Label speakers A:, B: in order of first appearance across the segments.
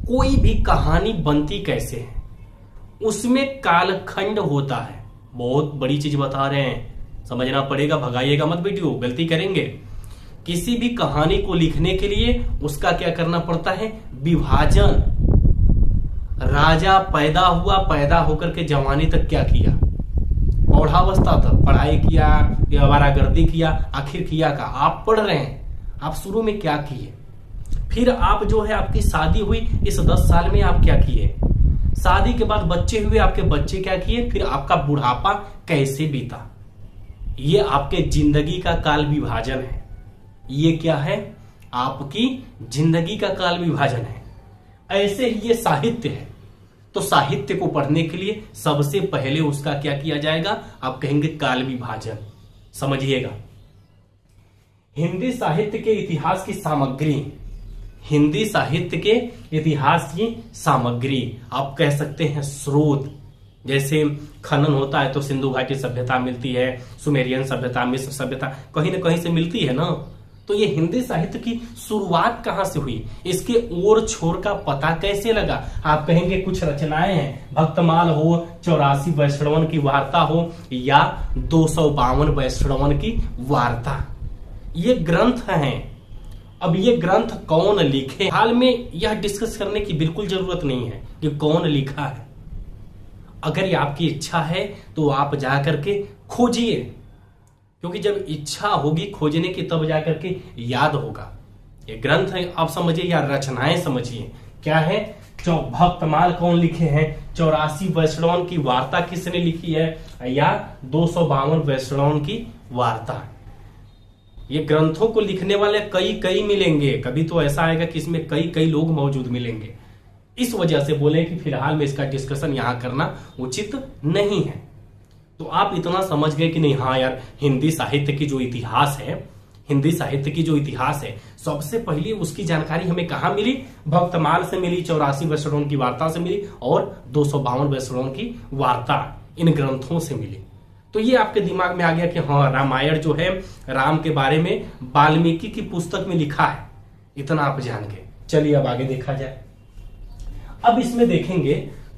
A: कोई भी कहानी बनती कैसे है, उसमें कालखंड होता है। बहुत बड़ी चीज बता रहे हैं, समझना पड़ेगा, भगाइएगा मत वीडियो, गलती करेंगे। किसी भी कहानी को लिखने के लिए उसका क्या करना पड़ता है, विभाजन। राजा पैदा हुआ, पैदा होकर के जवानी तक क्या किया, प्रौढ़ावस्था तक पढ़ाई किया या आवारागर्दी किया, आखिर किया का आप पढ़ रहे हैं। आप शुरू में क्या किए, फिर आप जो है आपकी शादी हुई, इस 10 साल में आप क्या किए, शादी के बाद बच्चे हुए, आपके बच्चे क्या किए, फिर आपका बुढ़ापा कैसे बीता। ये आपके जिंदगी का काल विभाजन है। ये क्या है, आपकी जिंदगी का काल विभाजन है। ऐसे ही ये साहित्य है। तो साहित्य को पढ़ने के लिए सबसे पहले उसका क्या किया जाएगा, आप कहेंगे काल विभाजन। समझिएगा, हिंदी साहित्य के इतिहास की सामग्री, हिंदी साहित्य के इतिहास की सामग्री आप कह सकते हैं स्रोत। जैसे खनन होता है तो सिंधु घाटी सभ्यता मिलती है, सुमेरियन सभ्यता, मिस्र सभ्यता कहीं ना कहीं से मिलती है ना। तो ये हिंदी साहित्य की शुरुआत कहां से हुई, इसके ओर छोर का पता कैसे लगा। आप कहेंगे कुछ रचनाएं हैं, भक्तमाल हो, 84 वैष्णवन की वार्ता हो, या 252 वैष्णवन की वार्ता, ये ग्रंथ हैं। अब ये ग्रंथ कौन लिखे, हाल में यह डिस्कस करने की बिल्कुल जरूरत नहीं है कि कौन लिखा है। अगर ये आपकी इच्छा है तो आप जाकर के खोजिए, क्योंकि जब इच्छा होगी खोजने की तब जाकर के याद होगा। ये ग्रंथ है आप समझिए, या रचनाएं समझिए क्या है। भक्तमाल कौन लिखे हैं, 84 वैष्णवन की वार्ता किसने लिखी है, या 252 वैष्णवन की वार्ता। ये ग्रंथों को लिखने वाले कई मिलेंगे, कभी तो ऐसा आएगा कि इसमें कई लोग मौजूद मिलेंगे। इस वजह से बोले कि फिलहाल में इसका डिस्कशन यहां करना उचित नहीं है। तो आप इतना समझ गए कि नहीं, हाँ यार, हिंदी साहित्य की जो इतिहास है, हिंदी साहित्य की जो इतिहास है, सबसे पहले उसकी जानकारी हमें कहां मिली, भक्तमाल से मिली, 84 वैष्णवन की वार्ता से मिली, और 252 वैष्णवन की वार्ता, इन ग्रंथों से मिली। तो ये आपके दिमाग में आ गया कि हाँ, रामायण जो है राम के बारे में वाल्मीकि की पुस्तक में लिखा है। इतना आप जान गए। चलिए अब आगे देखा जाए। अब इसमें देखेंगे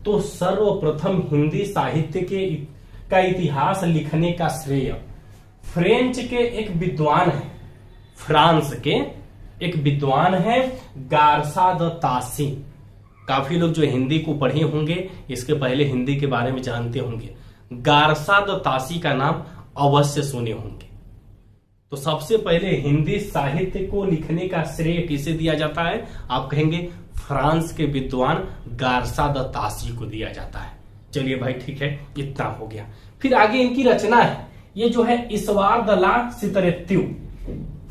A: तो सर्वप्रथम हिंदी साहित्य का इतिहास लिखने का श्रेय फ्रेंच के एक विद्वान है, फ्रांस के एक विद्वान है, गारसा द तासी। काफी लोग जो हिंदी को पढ़े होंगे, इसके पहले हिंदी के बारे में जानते होंगे। गारसा द तासी का नाम अवश्य सुने होंगे। तो सबसे पहले हिंदी साहित्य को लिखने का श्रेय किसे दिया जाता है, आप कहेंगे फ्रांस के विद्वान गारसा द तासी को दिया जाता है। चलिए भाई ठीक है, इतना हो गया। फिर आगे इनकी रचना है, ये जो है इसवार द ला सितरेत्यु,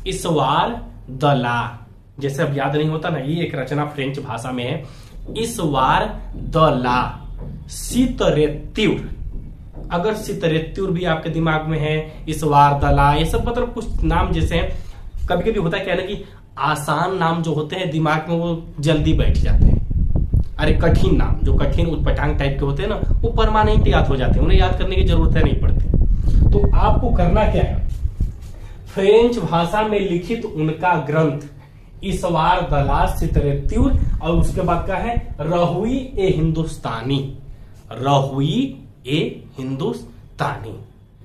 A: इसवार द ला, जैसे अब याद नहीं होता ना, ये एक रचना फ्रेंच भाषा में है, इसवार द ला सितरेत्यु। अगर सितरेत्युर भी आपके दिमाग में है, इसवार द ला, ये सब मतलब कुछ नाम जैसे हैं, कभी कभी होता है क्या ना कि आसान नाम जो होते हैं दिमाग में वो जल्दी बैठ जाते हैं। अरे कठिन नाम, जो कठिन उटपटांग टाइप के होते हैं ना, वो परमानेंट याद हो जाते हैं, उन्हें याद करने की जरूरत है नहीं पड़ती। तो आपको करना क्या है, फ्रेंच भाषा में लिखित उनका ग्रंथ इसवार द ला सितरेत्युर, और उसके बाद का है रहुई ए हिंदुस्तानी, रहुई ए हिंदुस्तानी।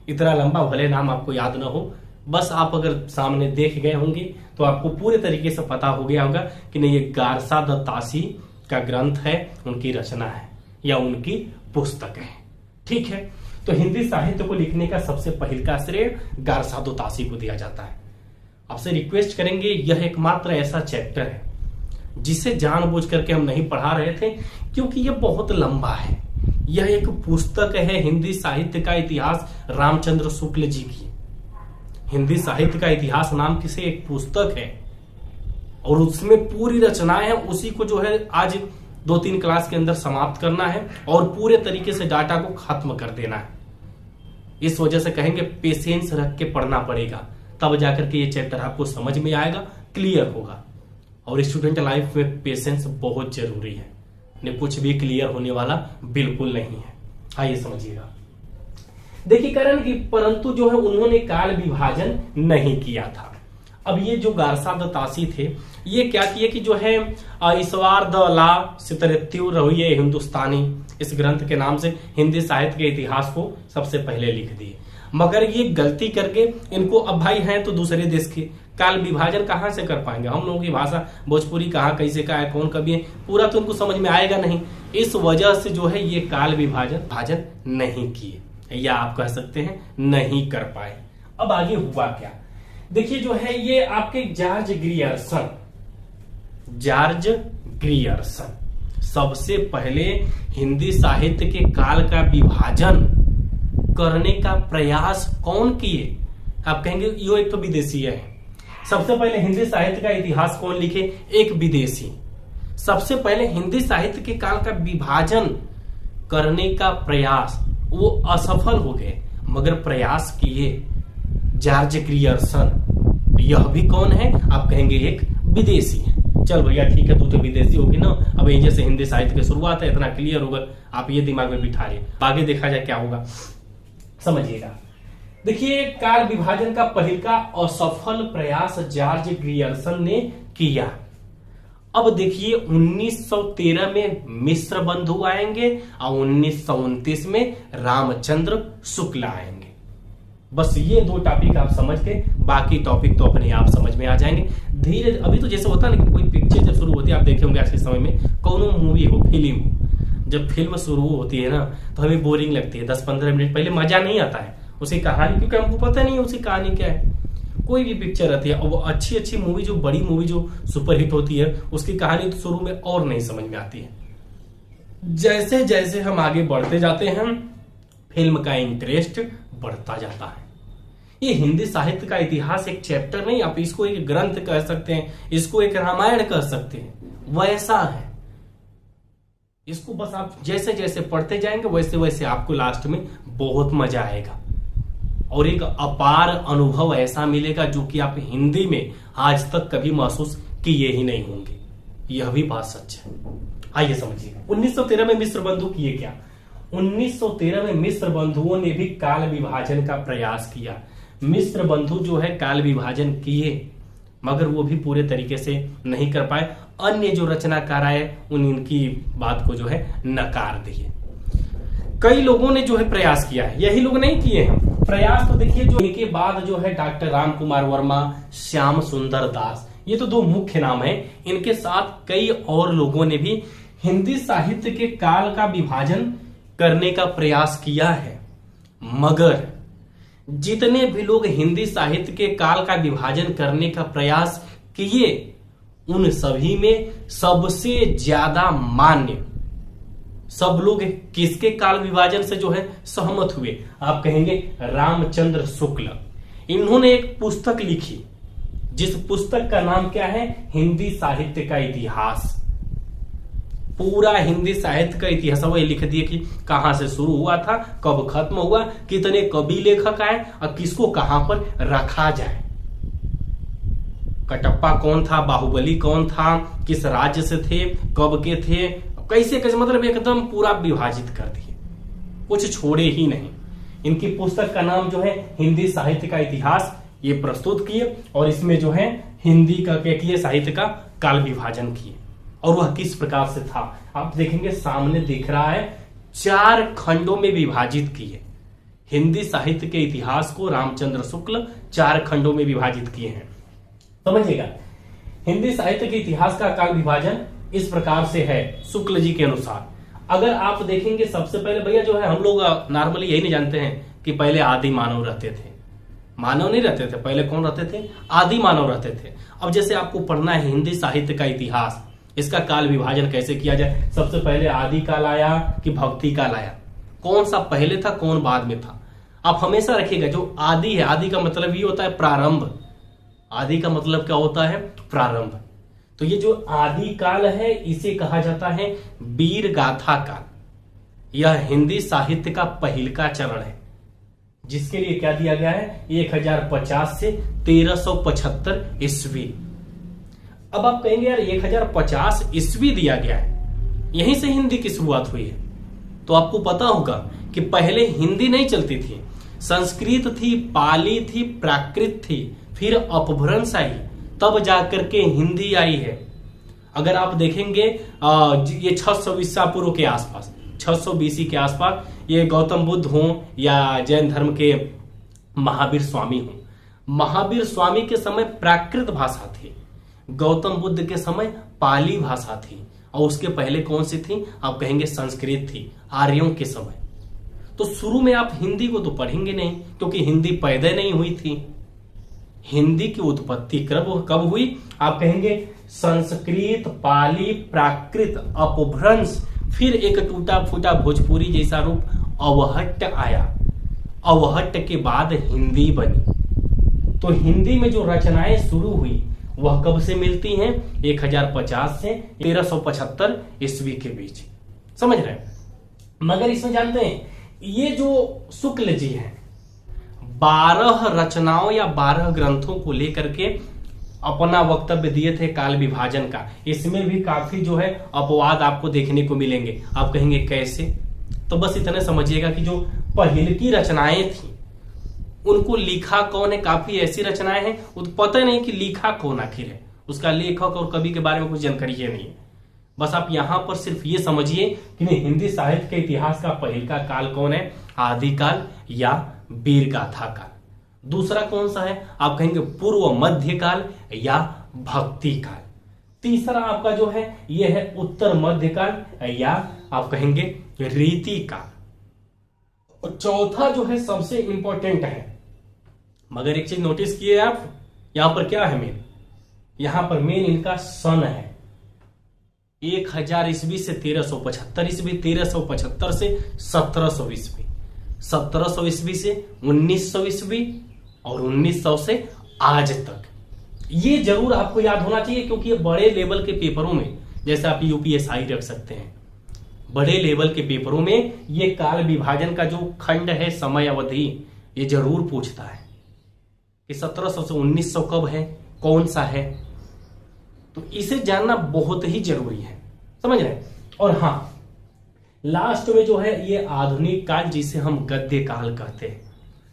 A: इतना लंबा भले नाम आपको याद ना हो, बस आप अगर सामने देख गए होंगे तो आपको पूरे तरीके से पता हो गया होगा कि नहीं, ये गारसा द तासी का ग्रंथ है, उनकी रचना है या उनकी पुस्तक है। ठीक है, तो हिंदी साहित्य को लिखने का सबसे पहले का श्रेय गारसा द तासी को दिया जाता है। आपसे रिक्वेस्ट करेंगे, यह एकमात्र ऐसा चैप्टर है जिसे जानबूझ करके हम नहीं पढ़ा रहे थे, क्योंकि यह बहुत लंबा है। यह एक पुस्तक है, हिंदी साहित्य का इतिहास रामचंद्र शुक्ल जी की। हिंदी साहित्य का इतिहास नाम की से एक पुस्तक है, और उसमें पूरी रचनाएं हैं। उसी को जो है आज 2-3 क्लास के अंदर समाप्त करना है और पूरे तरीके से डाटा को खत्म कर देना है। इस वजह से कहेंगे पेशेंस रख के पढ़ना पड़ेगा, तब जाकर के ये चैप्टर आपको समझ में आएगा, क्लियर होगा। और स्टूडेंट लाइफ में पेशेंस बहुत जरूरी है, नहीं कुछ भी क्लियर होने वाला बिल्कुल नहीं है। आइए समझिएगा। देखिए कारण कि परंतु जो है उन्होंने काल विभाजन नहीं किया था। अब ये जो गारसा द तासी थे, ये क्या किए कि जो है ईश्वर द ला सितरत्यु रहुए हिंदुस्तानी, इस ग्रंथ के नाम से हिंदी साहित्य के इतिहास को सबसे पहले लिख दिए। मगर ये गलती करके इनको, अब भाई हैं तो दूसरे देश के, काल विभाजन कहां से कर पाएंगे, हम लोगों की भाषा भोजपुरी कहाँ कैसे का है, कौन कवि है, पूरा तो उनको समझ में आएगा नहीं। इस वजह से जो है ये काल विभाजन नहीं किए, या आप कह सकते हैं नहीं कर पाए। अब आगे हुआ क्या, देखिए जो है ये आपके जॉर्ज ग्रियर्सन सबसे पहले हिंदी साहित्य के काल का विभाजन करने का प्रयास कौन किए। आप कहेंगे यो एक तो विदेशी है। सबसे पहले हिंदी साहित्य का इतिहास कौन लिखे, एक विदेशी। सबसे पहले हिंदी साहित्य के काल का विभाजन करने का प्रयास, वो असफल हो गए, मगर प्रयास किए जॉर्ज ग्रियर्सन। यह भी कौन है, आप कहेंगे एक विदेशी है। चल भैया ठीक है, तू तो विदेशी होगी ना, अब यहीं से हिंदी साहित्य की शुरुआत है, इतना क्लियर होगा, आप ये दिमाग में बिठा रहे। आगे देखा जाए क्या होगा, समझिएगा। देखिए काल विभाजन का पहल का असफल प्रयास जॉर्ज ग्रियर्सन ने किया। अब देखिए 1913 में मिश्र बंधु आएंगे और 1929 में रामचंद्र शुक्ल आएंगे। बस ये दो टॉपिक आप समझ के, बाकी टॉपिक तो अपने आप समझ में आ जाएंगे धीरे। अभी तो जैसे होता है ना कि कोई पिक्चर जब शुरू होती है, आप देखे होंगे आज के समय में, कौन मूवी हो, फिल्म हो, जब फिल्म शुरू होती है ना तो हमें बोरिंग लगती है, 10-15 मिनट पहले मजा नहीं आता है उसी कहानी, क्योंकि हमको पता नहीं है उसी कहानी क्या है। कोई भी पिक्चर रहती है और वो अच्छी मूवी, जो बड़ी मूवी जो सुपरहिट होती है, उसकी कहानी तो शुरू में और नहीं समझ में आती है। जैसे जैसे हम आगे बढ़ते जाते हैं, फिल्म का इंटरेस्ट बढ़ता जाता है। ये हिंदी साहित्य का इतिहास एक चैप्टर नहीं, आप इसको एक ग्रंथ कह सकते हैं, इसको एक रामायण कह सकते हैं, वैसा है। इसको बस आप जैसे जैसे पढ़ते जाएंगे वैसे वैसे आपको लास्ट में बहुत मजा आएगा और एक अपार अनुभव ऐसा मिलेगा जो कि आप हिंदी में आज तक कभी महसूस किए ही नहीं होंगे। यह भी बात सच है। आइए समझिए 1913 में मिश्र बंधु किए क्या। 1913 में मिश्र बंधुओं ने भी काल विभाजन का प्रयास किया। मिश्र बंधु जो है काल विभाजन किए, मगर वो भी पूरे तरीके से नहीं कर पाए। अन्य जो रचनाकार आए इनकी बात को जो है नकार दिए। कई लोगों ने जो है प्रयास किया है, यही लोग नहीं किए हैं प्रयास। तो देखिए जो इनके बाद जो है डॉक्टर राम कुमार वर्मा, श्याम सुंदर दास, ये तो दो मुख्य नाम हैं। इनके साथ कई और लोगों ने भी हिंदी साहित्य के काल का विभाजन करने का प्रयास किया है, मगर जितने भी लोग हिंदी साहित्य के काल का विभाजन करने का प्रयास किए, उन सभी में सबसे ज्यादा मान्य सब लोग किसके काल विभाजन से जो है सहमत हुए, आप कहेंगे रामचंद्र शुक्ल। इन्होंने एक पुस्तक लिखी जिस पुस्तक का नाम क्या है, हिंदी साहित्य का इतिहास। पूरा हिंदी साहित्य का इतिहास वही लिख दिए कि कहां से शुरू हुआ था, कब खत्म हुआ, कितने कवि लेखक आए और किसको कहां पर रखा जाए। कटप्पा कौन था, बाहुबली कौन था, किस राज्य से थे, कब के थे, कैसे कैसे, मतलब एकदम पूरा विभाजित कर दिए, कुछ छोड़े ही नहीं। इनकी पुस्तक का नाम जो है हिंदी साहित्य का इतिहास, ये प्रस्तुत किए और इसमें जो है हिंदी का क्या किए, साहित्य का काल विभाजन किए। और वह किस प्रकार से था आप देखेंगे, सामने दिख रहा है, 4 खंडों में विभाजित किए। हिंदी साहित्य के इतिहास को रामचंद्र शुक्ल 4 खंडों में विभाजित किए हैं। समझिएगा हिंदी साहित्य के इतिहास का काल विभाजन इस प्रकार से है शुक्ल जी के अनुसार। अगर आप देखेंगे सबसे पहले भैया जो है, हम लोग नॉर्मली यही नहीं जानते हैं कि पहले आदि मानव रहते थे। मानव नहीं रहते थे, पहले कौन रहते थे, आदि मानव रहते थे। अब जैसे आपको पढ़ना है हिंदी साहित्य का इतिहास, इसका काल विभाजन कैसे किया जाए, सबसे पहले आदि काल आया कि भक्ति काल आया, कौन सा पहले था कौन बाद में था। आप हमेशा रखिएगा जो आदि है, आदि का मतलब ये होता है प्रारंभ। आदि का मतलब क्या होता है, प्रारंभ। तो ये जो आदि काल है इसे कहा जाता है वीर गाथा काल। यह हिंदी साहित्य का पहल का चरण है, जिसके लिए क्या दिया गया है, 1050 से 1375 ईस्वी। अब आप कहेंगे यार 1050 ईस्वी दिया गया है, यहीं से हिंदी की शुरुआत हुई है। तो आपको पता होगा कि पहले हिंदी नहीं चलती थी, संस्कृत थी, पाली थी, प्राकृत थी, फिर अपभ्रंश आई, तब जाकर के हिंदी आई है। अगर आप देखेंगे ये 600 ईसा पूर्व के आसपास, 600 बीसी के आसपास, ये गौतम बुद्ध हो या जैन धर्म के महावीर स्वामी हो, महावीर स्वामी के समय प्राकृत भाषा थी, गौतम बुद्ध के समय पाली भाषा थी, और उसके पहले कौन सी थी? आप कहेंगे संस्कृत थी, आर्यों के समय। तो शुरू में आप हिंदी को तो पढ़ेंगे नहीं, क्योंकि हिंदी पैदा नहीं हुई थी। हिंदी की उत्पत्ति कब हुई? आप कहेंगे संस्कृत, पाली, प्राकृत, अपभ्रंश, फिर एक टूटा फूटा भोजपुरी जैसा रूप अवहट्ट आया। अवहट्ट के बाद हिंदी बनी। तो हिंदी में जो रचनाएं शुरू हुई वह कब से मिलती हैं? 1050 से 1375 ईस्वी के बीच। समझ रहे हैं? मगर इसमें जानते हैं, ये जो शुक्ल जी हैं 12 रचनाओं या 12 ग्रंथों को लेकर के अपना वक्तव्य दिए थे काल विभाजन का। इसमें भी काफी जो है अपवाद आपको देखने को मिलेंगे। आप कहेंगे कैसे? तो बस इतने समझिएगा कि जो पहले की रचनाएं थी उनको लिखा कौन है? काफी ऐसी रचनाएं हैं पता नहीं कि लिखा कौन आखिर है, उसका लेखक और कवि के बारे में कुछ जानकारी है नहीं है। बस आप यहां पर सिर्फ ये समझिए कि हिंदी साहित्य के इतिहास का पहल का काल कौन है? आदिकाल या वीर गाथा काल। दूसरा कौन सा है? आप कहेंगे पूर्व मध्यकाल या भक्ति काल। तीसरा आपका जो है यह है उत्तर मध्यकाल या आप कहेंगे रीति काल। और चौथा जो है सबसे इंपॉर्टेंट है, मगर एक चीज नोटिस किए आप, यहां पर क्या है मेन? यहां पर मेन इनका सन है 1000 ईस्वी से 1375 ईस्वी, 1375 से 1700 ईस्वी, 1700 ईस्वी से 1900 ईस्वी और 1900 से आज तक। ये जरूर आपको याद होना चाहिए, क्योंकि ये बड़े लेवल के पेपरों में, जैसे आप यूपीएसआई रख सकते हैं, बड़े लेवल के पेपरों में ये काल विभाजन का जो खंड है, समय अवधि, ये जरूर पूछता है कि 1700 से 1900 कब है, कौन सा है। तो इसे जानना बहुत ही जरूरी है। समझ रहे हैं? और हाँ, लास्ट में जो है ये आधुनिक काल, जिसे हम गद्य काल कहते हैं,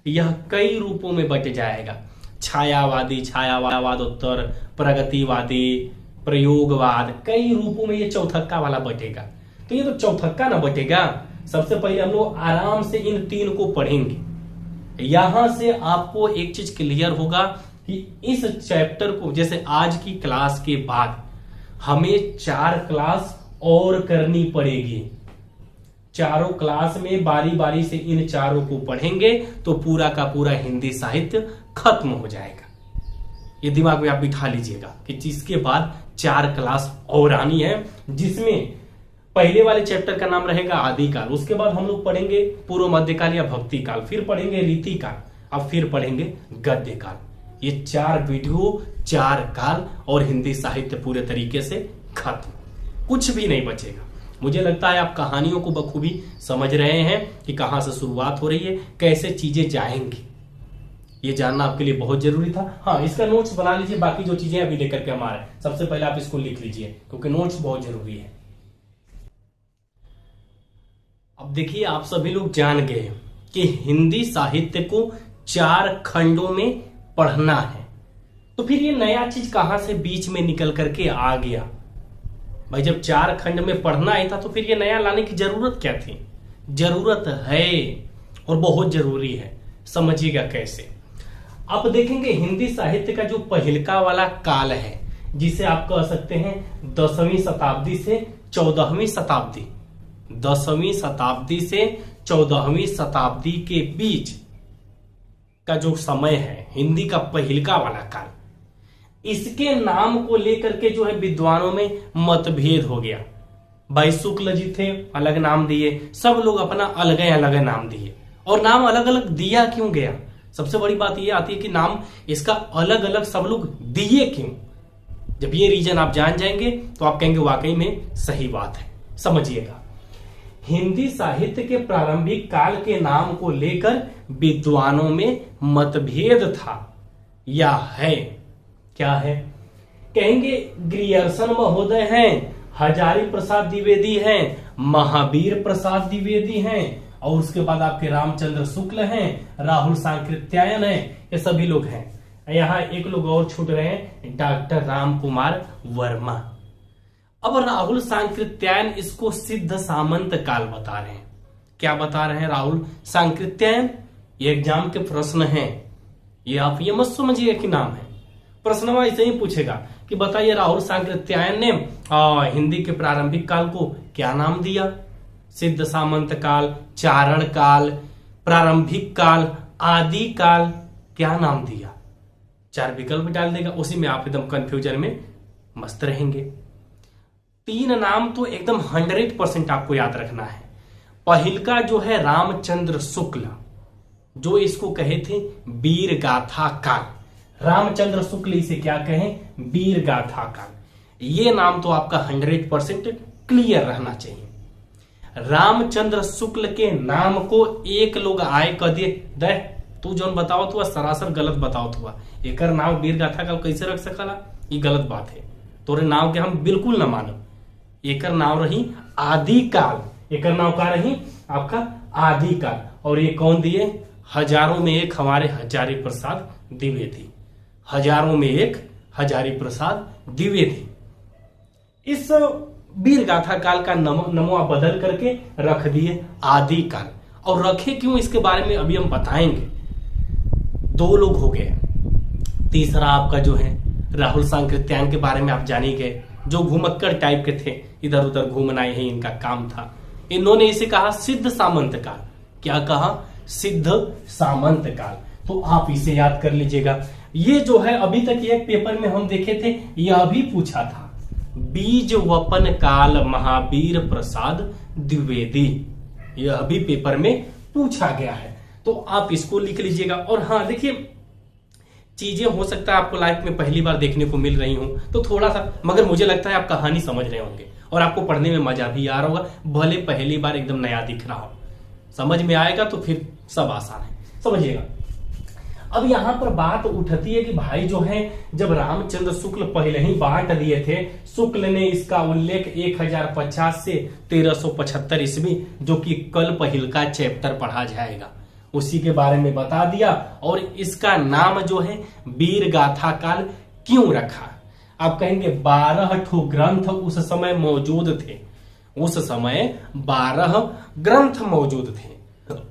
A: यह कई रूपों में बट जाएगा। छायावादी, छायावादोत्तर, प्रगतिवादी, प्रयोगवाद, कई रूपों में ये चौथक्का वाला बटेगा। तो ये तो चौथक्का ना बटेगा। सबसे पहले हम लोग आराम से इन 3 को पढ़ेंगे। यहां से आपको एक चीज क्लियर होगा कि इस चैप्टर को, जैसे आज की क्लास के बाद हमें 4 क्लास और करनी पड़ेगी। चारों क्लास में बारी बारी से इन चारों को पढ़ेंगे तो पूरा का पूरा हिंदी साहित्य खत्म हो जाएगा। ये दिमाग में आप बिठा लीजिएगा कि इसके बाद 4 क्लास और आनी है, जिसमें पहले वाले चैप्टर का नाम रहेगा आदिकाल, उसके बाद हम लोग पढ़ेंगे पूर्व मध्यकाल या भक्ति काल, फिर पढ़ेंगे रीति काल, अब फिर पढ़ेंगे गद्य काल। ये 4 वीडियो, 4 काल और हिंदी साहित्य पूरे तरीके से खत्म, कुछ भी नहीं बचेगा। मुझे लगता है आप कहानियों को बखूबी समझ रहे हैं कि कहां से शुरुआत हो रही है, कैसे चीजें जाएंगी। ये जानना आपके लिए बहुत जरूरी था। हाँ, इसका नोट्स बना लीजिए, बाकी जो चीजें अभी लेकर के हमारे, सबसे पहले आप इसको लिख लीजिए, क्योंकि नोट्स बहुत जरूरी है। अब देखिए, आप सभी लोग जान गए कि हिंदी साहित्य को 4 खंडों में पढ़ना है। तो फिर ये नया चीज कहां से बीच में निकल करके आ गया? भाई, जब 4 खंड में पढ़ना ही था तो फिर ये नया लाने की जरूरत क्या थी? जरूरत है और बहुत जरूरी है। समझिएगा कैसे। आप देखेंगे हिंदी साहित्य का जो पहिलका वाला काल है, जिसे आप कह सकते हैं 10वीं शताब्दी से 14वीं शताब्दी, 10वीं शताब्दी से 14वीं शताब्दी के बीच का जो समय है, हिंदी का पहिलका वाला काल, इसके नाम को लेकर के जो है विद्वानों में मतभेद हो गया। भाई शुक्ल जी थे, अलग नाम दिए, सब लोग अपना अलग अलग नाम दिए। और नाम अलग अलग दिया क्यों गया? सबसे बड़ी बात यह आती है कि नाम इसका अलग अलग सब लोग दिए क्यों? जब ये रीजन आप जान जाएंगे तो आप कहेंगे वाकई में सही बात है। समझिएगा, हिंदी साहित्य के प्रारंभिक काल के नाम को लेकर विद्वानों में मतभेद था या है। क्या है? कहेंगे ग्रियर्सन महोदय हैं, हजारी प्रसाद द्विवेदी हैं, महावीर प्रसाद द्विवेदी हैं, और उसके बाद आपके रामचंद्र शुक्ल हैं, राहुल सांकृत्यायन हैं, ये सभी लोग हैं। यहाँ एक लोग और छूट रहे हैं, डॉक्टर राम कुमार वर्मा। अब राहुल सांकृत्यायन इसको सिद्ध सामंत काल बता रहे हैं। क्या बता रहे हैं राहुल सांकृत्यायन? ये एग्जाम के प्रश्न हैं, ये आप ये मत समझिए कि नाम है, प्रश्न ऐसे ही पूछेगा कि बताइए राहुल सांकृत्यायन ने हिंदी के प्रारंभिक काल को क्या नाम दिया? सिद्ध सामंत काल, चारण काल, प्रारंभिक काल, आदि काल, क्या नाम दिया? 4 विकल्प डाल देगा, उसी में आप एकदम कंफ्यूजन में मस्त रहेंगे। 3 नाम तो एकदम 100% आपको याद रखना है। पहिल का जो है रामचंद्र शुक्ल, जो इसको कहे थे वीर गाथा काल। रामचंद्र शुक्ल इसे क्या कहें? वीर गाथा काल। ये नाम तो आपका 100% क्लियर रहना चाहिए। रामचंद्र शुक्ल के नाम को एक लोग आए कह दिए, दे तू जो बताओ तो सरासर गलत बताओ तो एकर नाम वीर गाथा काल कैसे रख सकला? ये गलत बात है, तोरे नाम के हम बिल्कुल न मानब। एकर नाम रही आदि काल, एकर नाम का रही आपका आदि काल। और ये कौन दिए? हजारों में एक हमारे हजारी प्रसाद द्विवेदी। हजारों में एक हजारी प्रसाद द्विवेदी। इस वीर गाथा काल का नमवा बदल करके रख दिए आदि काल। और रखे क्यों इसके बारे में अभी हम बताएंगे। 2 लोग हो गए। तीसरा आपका जो है राहुल सांकृत्यायन के बारे में आप जान ही गए, जो घुमक्कड़ टाइप के थे, इधर उधर घूमना ही इनका काम था। इन्होंने इसे कहा सिद्ध सामंत काल। क्या कहा? सिद्ध सामंत काल। तो आप इसे याद कर लीजिएगा। ये जो है अभी तक एक पेपर में हम देखे थे, यह भी पूछा था, बीज वपन काल महावीर प्रसाद द्विवेदी। यह भी पेपर में पूछा गया है, तो आप इसको लिख लीजिएगा। और हाँ देखिए, चीजें हो सकता है आपको लाइफ में पहली बार देखने को मिल रही हूं, तो थोड़ा सा, मगर मुझे लगता है आप कहानी समझ रहे होंगे और आपको पढ़ने में मजा भी आ रहा होगा। भले पहली बार एकदम नया दिख रहा हो, समझ में आएगा तो फिर सब आसान है, समझिएगा। अब यहां पर बात उठती है कि भाई जो है, जब रामचंद्र शुक्ल पहले ही बांट दिए थे, शुक्ल ने इसका उल्लेख 1050 से 1375 ईस्वी, जो कि कल पहिल का चैप्टर पढ़ा जाएगा, उसी के बारे में बता दिया। और इसका नाम जो है वीर गाथा काल क्यों रखा? आप कहेंगे 12 ठो ग्रंथ उस समय मौजूद थे। उस समय 12 ग्रंथ मौजूद थे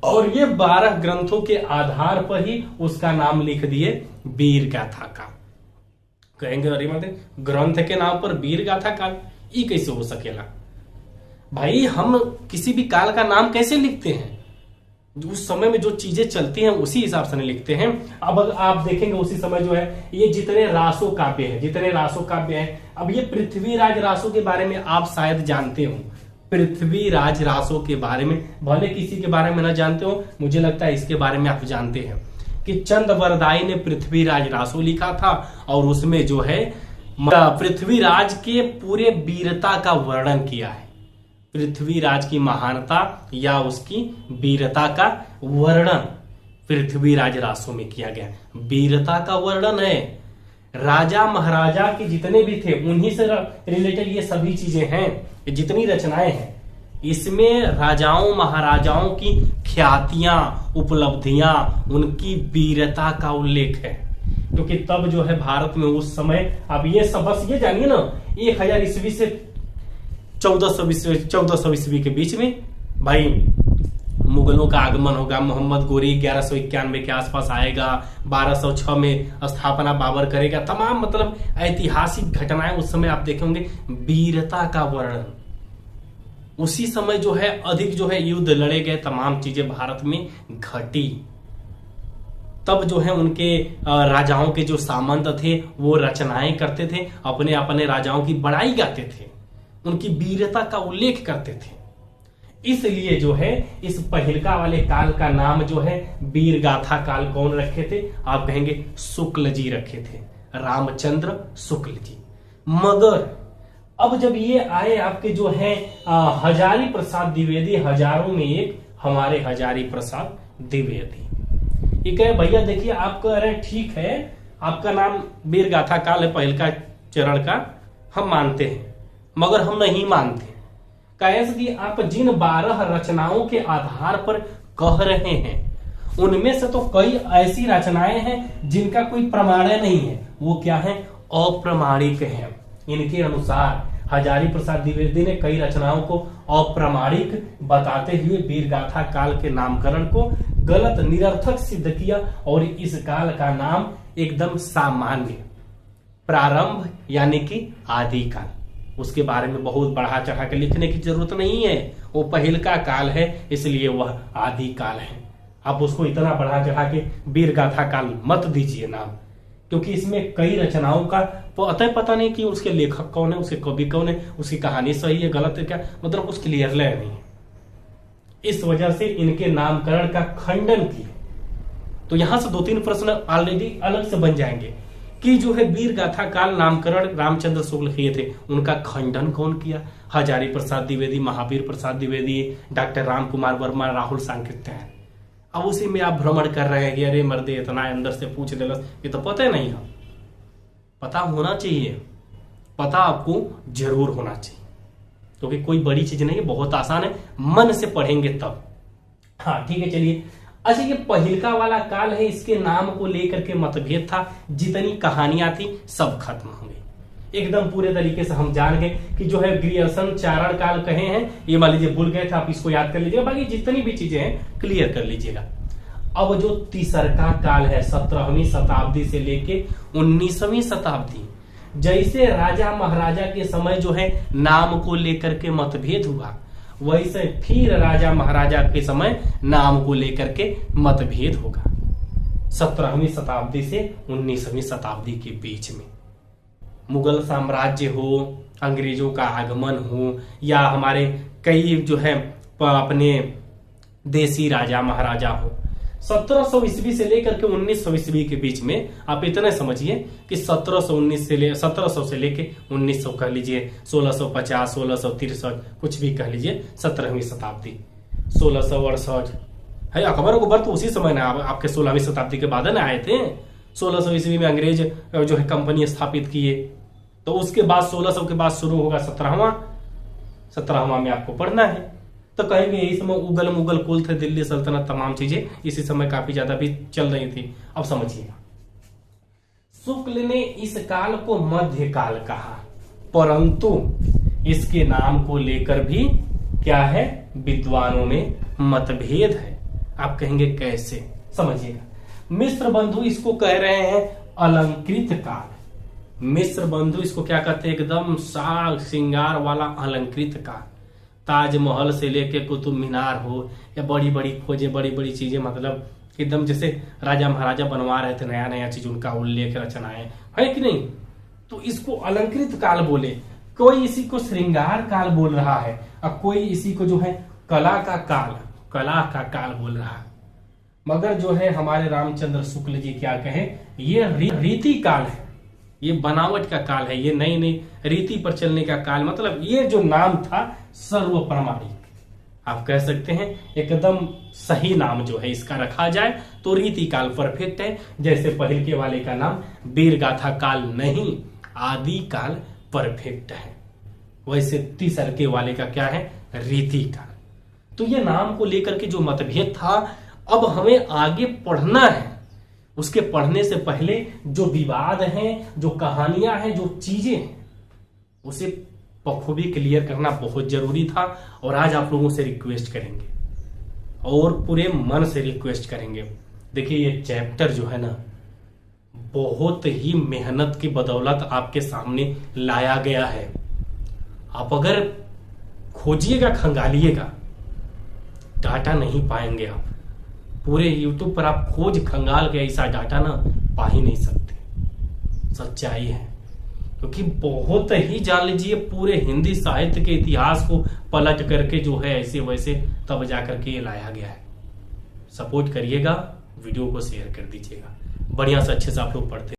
A: और ये 12 ग्रंथों के आधार पर ही उसका नाम लिख दिए वीर गाथा काल। कहेंगे अरे मतलब ग्रंथ के नाम पर वीर गाथा काल, ये कैसे हो सकेला? भाई हम किसी भी काल का नाम कैसे लिखते हैं? उस समय में जो चीजें चलती हैं उसी हिसाब से लिखते हैं। अब आप देखेंगे उसी समय जो है ये जितने रासो काव्य हैं, अब ये पृथ्वीराज रासो के बारे में आप शायद जानते हो। पृथ्वीराज रासो के बारे में भले किसी के बारे में ना जानते हो, मुझे लगता है इसके बारे में आप जानते हैं कि चंद वरदाई ने पृथ्वीराज रासो लिखा था और उसमें जो है पृथ्वीराज के पूरे वीरता का वर्णन किया है। पृथ्वीराज की महानता या उसकी वीरता का वर्णन पृथ्वीराज रासो में किया गया। वीरता का वर्णन है, राजा महाराजा के जितने भी थे उन्हीं से रिलेटेड ये सभी चीजें हैं, जितनी रचनाएं हैं इसमें राजाओं महाराजाओं की ख्यातियां, उपलब्धियां, उनकी वीरता का उल्लेख है। क्योंकि तब जो है भारत में उस समय, अब ये सब बस ये जानिए ना, 1000 ईस्वी से 1400 ईस्वी के बीच में भाई मुगलों का आगमन होगा। मोहम्मद गोरी 1191 के आसपास आएगा, 1206 में स्थापना बाबर करेगा। तमाम मतलब ऐतिहासिक घटनाएं उस समय आप देखे होंगे। वीरता का वर्णन उसी समय जो है अधिक जो है युद्ध लड़े गए, तमाम चीजें भारत में घटी। तब जो है उनके राजाओं के जो सामंत थे वो रचनाएं करते थे, अपने अपने राजाओं की बड़ाई गाते थे, उनकी वीरता का उल्लेख करते थे। इसलिए जो है इस पहिलका वाले काल का नाम जो है वीर गाथा काल कौन रखे थे? आप कहेंगे शुक्ल जी रखे थे, रामचंद्र शुक्ल जी। मगर अब जब ये आए आपके जो है हजारी प्रसाद द्विवेदी, हजारों में एक हमारे हजारी प्रसाद द्विवेदी, ये कहे भैया देखिए आप कह रहे हैं ठीक है, आपका नाम वीर गाथा काल है पहिलका चरण का, हम मानते हैं, मगर हम नहीं मानते। कैसे कि आप जिन 12 रचनाओं के आधार पर कह रहे हैं उनमें से तो कई ऐसी रचनाएं हैं जिनका कोई प्रमाण नहीं है, वो क्या है, अप्रमाणिक है। इनके अनुसार हजारी प्रसाद द्विवेदी ने कई रचनाओं को अप्रामाणिक बताते हुए वीरगाथा काल के नामकरण को गलत, निरर्थक सिद्ध किया और इस काल का नाम एकदम सामान्य, प्रारंभ यानी कि आदि काल, उसके बारे में बहुत बढ़ा चढ़ा के लिखने की जरूरत नहीं है। वो पहल का काल है, इसलिए वह आदि काल है। आप उसको इतना बढ़ा चढ़ा के वीरगाथा काल मत दीजिए नाम, क्योंकि इसमें कई रचनाओं का पता नहीं कि उसके लेखक कौन है, उसके कवि कौन है, उसकी कहानी सही है गलत है क्या, मतलब कुछ क्लियर नहीं है। इस वजह से इनके नामकरण का खंडन किए। तो यहां से 2-3 प्रश्न ऑलरेडी अलग से बन जाएंगे कि जो है वीरगाथा काल नामकरण रामचंद्र शुक्ल किए थे, उनका खंडन कौन किया? हजारी प्रसाद द्विवेदी, महावीर प्रसाद द्विवेदी, डॉक्टर राम कुमार वर्मा, राहुल सांकृत्यायन। अब उसी में आप भ्रमण कर रहे हैं कि अरे मर्दे इतना अंदर से पूछ ले, ये तो पता नहीं है। पता होना चाहिए, पता आपको जरूर होना चाहिए, क्योंकि कोई बड़ी चीज नहीं है, बहुत आसान है, मन से पढ़ेंगे तब। हाँ ठीक है, चलिए। अच्छा, ये पहिलका वाला काल है, इसके नाम को लेकर के मतभेद था, जितनी कहानियां थी सब खत्म हो गई एकदम पूरे तरीके से। हम जान गए कि जो है ग्रियर्सन चारण काल कहे हैं, ये मान लीजिए भूल गए थे, आप इसको याद कर लीजिएगा, बाकी जितनी भी चीजें हैं क्लियर कर लीजिएगा। अब जो तीसरका काल है 17वीं शताब्दी से लेके 19वीं शताब्दी, जैसे राजा महाराजा के समय जो है नाम को लेकर के मतभेद हुआ, वैसे फिर राजा महाराजा के समय नाम को लेकर के मतभेद होगा 17वीं शताब्दी से 19वीं शताब्दी के बीच में। मुगल साम्राज्य हो, अंग्रेजों का आगमन हो, या हमारे कई जो है अपने देसी राजा महाराजा हो, 1700 ईस्वी से लेकर के 1900 ईस्वी के बीच में आप इतने समझिए कि 1700 से लेके 1900 कह लीजिए, 1650, 1663, कुछ भी कह लीजिए, 17वीं शताब्दी 1668 है। अकबर तो उसी समय ना आपके 16वीं शताब्दी के बाद ना आए थे। 1600 ईस्वी में अंग्रेज जो है कंपनी स्थापित किए, तो उसके बाद 1600 के बाद शुरू होगा 17वां में आपको पढ़ना है। तो कहेंगे यही समय उगल मुगल कुल थे, दिल्ली सल्तनत, तमाम चीजें इसी समय काफी ज्यादा भी चल रही थी। अब समझिएगा, शुक्ल ने इस काल को मध्य काल कहा, परंतु इसके नाम को लेकर भी क्या है, विद्वानों में मतभेद है। आप कहेंगे कैसे? समझिएगा, मिश्र बंधु इसको कह रहे हैं अलंकृत काल। मिश्र बंधु इसको क्या कहते हैं, एकदम साग श्रृंगार वाला अलंकृत काल। ताजमहल से लेके कुतुब मीनार हो, या बड़ी बड़ी खोजें, बड़ी बड़ी चीजें, मतलब एकदम जैसे राजा महाराजा बनवा रहे थे, नया नया चीज उनका उल्लेख रचनाएं है कि नहीं, तो इसको अलंकृत काल बोले। कोई इसी को श्रृंगार काल बोल रहा है, और कोई इसी को जो है कला का काल बोल रहा है। मगर जो है हमारे रामचंद्र शुक्ल जी क्या कहे, ये रीति काल है, ये बनावट का काल है, ये नई नई रीति पर चलने का काल। मतलब ये जो नाम था सर्व प्रमाणिक, आप कह सकते हैं एकदम सही नाम जो है इसका रखा जाए तो रीति काल परफेक्ट है। जैसे पहल के वाले का नाम वीरगाथा काल नहीं, आदि काल परफेक्ट है, वैसे तीसर के वाले का क्या है, रीति काल। तो ये नाम को लेकर के जो मतभेद था, अब हमें आगे पढ़ना है। उसके पढ़ने से पहले जो विवाद हैं, जो कहानियां हैं, जो चीजें हैं, उसे बखूबी क्लियर करना बहुत जरूरी था। और आज आप लोगों से रिक्वेस्ट करेंगे, और पूरे मन से रिक्वेस्ट करेंगे, देखिए ये चैप्टर जो है ना, बहुत ही मेहनत की बदौलत आपके सामने लाया गया है। आप अगर खोजिएगा, खंगालिएगा, डाटा नहीं पाएंगे आप। पूरे YouTube पर आप खोज खंगाल के ऐसा डाटा ना पा ही नहीं सकते, सच्चाई है। क्योंकि बहुत ही जान लीजिए पूरे हिंदी साहित्य के इतिहास को पलट करके जो है ऐसे वैसे तब जाकर के ये लाया गया है। सपोर्ट करिएगा, वीडियो को शेयर कर दीजिएगा, बढ़िया से अच्छे से आप लोग पढ़ते